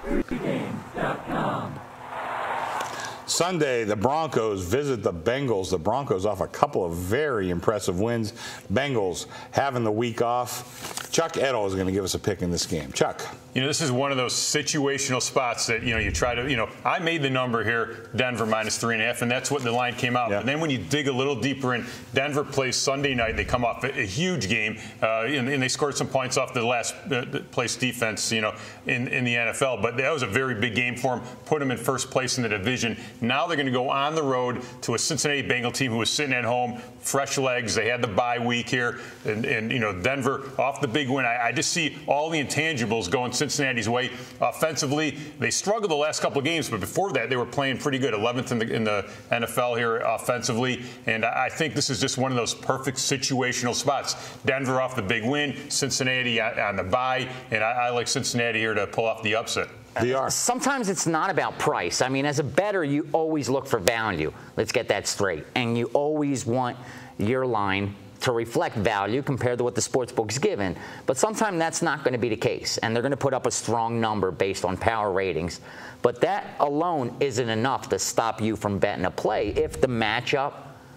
Pregame.com. Sunday, the Broncos visit the Bengals. The Broncos off a couple of very impressive wins. Bengals having the week off. Chuck Edel is going to give us a pick in this game. Chuck. You know, this is one of those situational spots that, you try to, I made the number here, Denver -3.5, and that's what the line came out. Yeah. But then when you dig a little deeper in, Denver plays Sunday night. They come off a huge game, and they scored some points off the last place defense, in the NFL. But that was a very big game for them, put them in first place in the division. Now they're going to go on the road to a Cincinnati Bengals team who was sitting at home, fresh legs. They had the bye week here, and Denver off the big win. I just see all the intangibles going Cincinnati's way. Offensively, they struggled the last couple of games, but before that, they were playing pretty good. 11th in the NFL here offensively, and I think this is just one of those perfect situational spots. Denver off the big win, Cincinnati on the bye, and I like Cincinnati here to pull off the upset. Sometimes it's not about price. I mean, as a bettor, you always look for value. Let's get that straight. And you always want your line to reflect value compared to what the sportsbook's given. But sometimes that's not going to be the case, and they're going to put up a strong number based on power ratings. But that alone isn't enough to stop you from betting a play if the matchup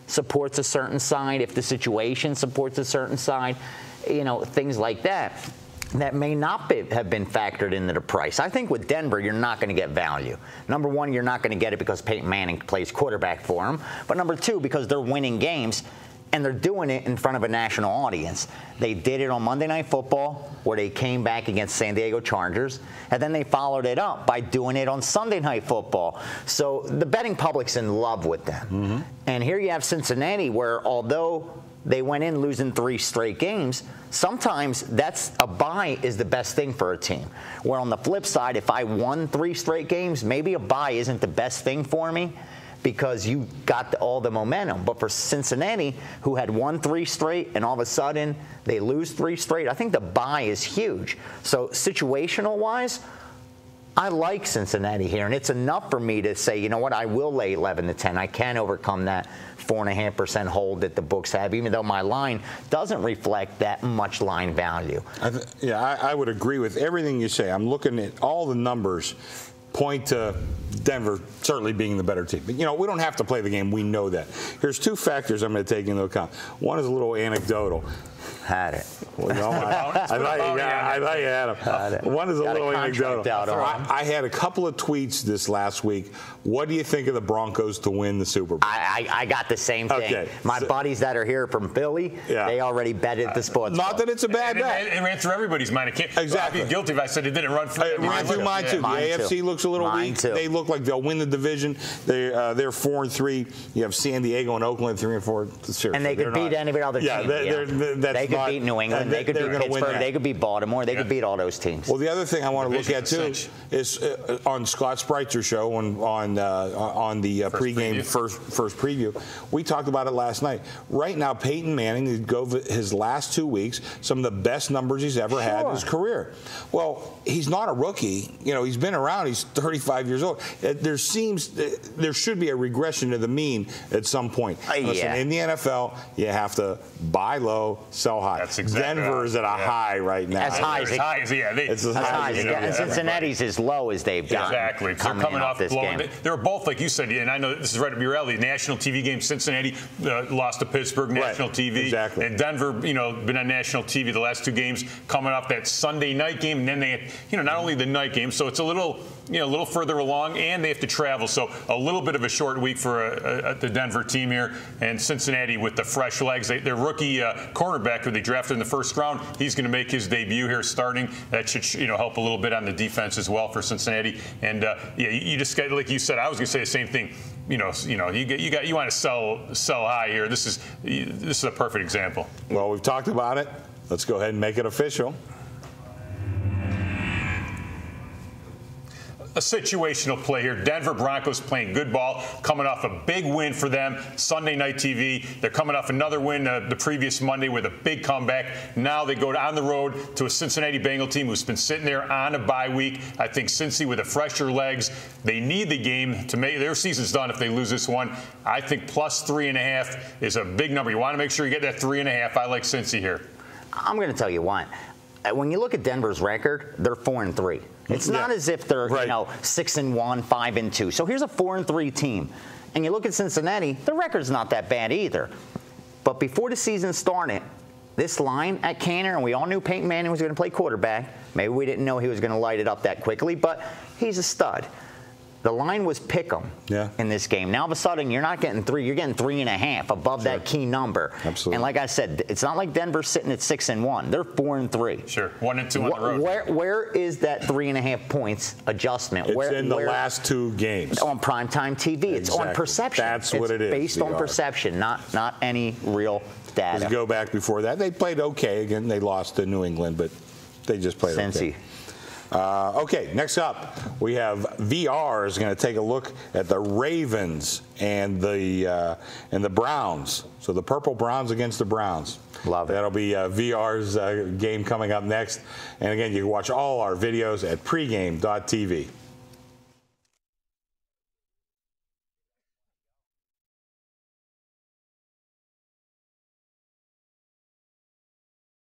supports a certain side, if the situation supports a certain side, things like that. That may not have been factored into the price. I think with Denver, you're not going to get value. Number one, you're not going to get it because Peyton Manning plays quarterback for them. But number two, because they're winning games, and they're doing it in front of a national audience. They did it on Monday Night Football, where they came back against San Diego Chargers, and then they followed it up by doing it on Sunday Night Football. So the betting public's in love with them. Mm-hmm. And here you have Cincinnati, where although they went in losing 3 straight games, sometimes that's a bye is the best thing for a team. Where on the flip side, if I won 3 straight games, maybe a bye isn't the best thing for me because you got all the momentum. But for Cincinnati, who had won 3 straight and all of a sudden they lose 3 straight, I think the bye is huge. So situational-wise, I like Cincinnati here, and it's enough for me to say, you know what, I will lay 11 to 10. I can overcome that 4.5% hold that the books have, even though my line doesn't reflect that much line value. I would agree with everything you say. I'm looking at all the numbers point to Denver certainly being the better team. But, we don't have to play the game. We know that. Here's 2 factors I'm going to take into account. One is a little anecdotal. Had it. Well, I thought you had him. One is a little anecdotal. I had a couple of tweets this last week. What do you think of the Broncos to win the Super Bowl? I got the same thing. Okay. My buddies that are here from Philly, they already betted the sports. Not that it's a bad bet. It ran through everybody's mind. I'd be guilty if I said it didn't run through. It ran through mine too. The AFC looks a little weak. They look like they'll win the division. They're 4-3. You have San Diego and Oakland 3-4. And they could beat any other team. They could beat New England. They could beat Pittsburgh. They could beat Baltimore. They could beat all those teams. Well, the other thing I want to look at too is on Scott Spreitzer show on the pregame first preview. We talked about it last night. Right now, Peyton Manning his last 2 weeks, some of the best numbers he's ever had in his career. Well, he's not a rookie. He's been around. He's 35 years old. There should be a regression to the mean at some point. Listen, in the NFL, you have to buy low, sell high. That's exactly Denver is at a high right now. As high as it's as high as and Cincinnati's as low as they've gotten. Exactly. They're coming off this game. They're both, like you said, and I know this is right up your alley. National TV game. Cincinnati lost to Pittsburgh, national TV. Exactly. And Denver, been on national TV the last 2 games, coming off that Sunday night game, and then they had, not only the night game, so it's a little further along, and they have to travel. So a little bit of a short week for the Denver team here, and Cincinnati with the fresh legs. Their rookie cornerback who they drafted in the first round, he's going to make his debut here starting. That should help a little bit on the defense as well for Cincinnati. And you just got, like you said, I was going to say the same thing. You want to sell high here. This is a perfect example. Well, we've talked about it. Let's go ahead and make it official. A situational play here. Denver Broncos playing good ball, coming off a big win for them, Sunday Night TV. They're coming off another win the previous Monday with a big comeback. Now they go on the road to a Cincinnati Bengals team who's been sitting there on a bye week. I think Cincy with the fresher legs, they need the game to make their season's done if they lose this one. I think plus 3.5 is a big number. You want to make sure you get that 3.5. I like Cincy here. I'm going to tell you what. when you look at Denver's record, they're 4-3. It's not as if they're 6-1, 5-2. So here's a 4-3 team, and you look at Cincinnati, the record's not that bad either. But before the season started, this line at Canner, and we all knew Peyton Manning was going to play quarterback. Maybe we didn't know he was going to light it up that quickly, but he's a stud. The line was pick 'em in this game. Now all of a sudden you're not getting 3, you're getting 3.5 above that key number. Absolutely. And like I said, it's not like Denver's sitting at 6-1. They're 4-3. Sure, 1-2 on the road. Where is that 3.5 points adjustment? It's in the last 2 games on primetime TV. It's on perception. That's what it is. Based on perception, not any real data. Let's go back before that. They played okay. Again, they lost to New England, but they just played okay. Okay, next up, we have VR is going to take a look at the Ravens and the Browns. So the Purple Browns against the Browns. Love it. That'll be VR's game coming up next. And again, you can watch all our videos at pregame.tv.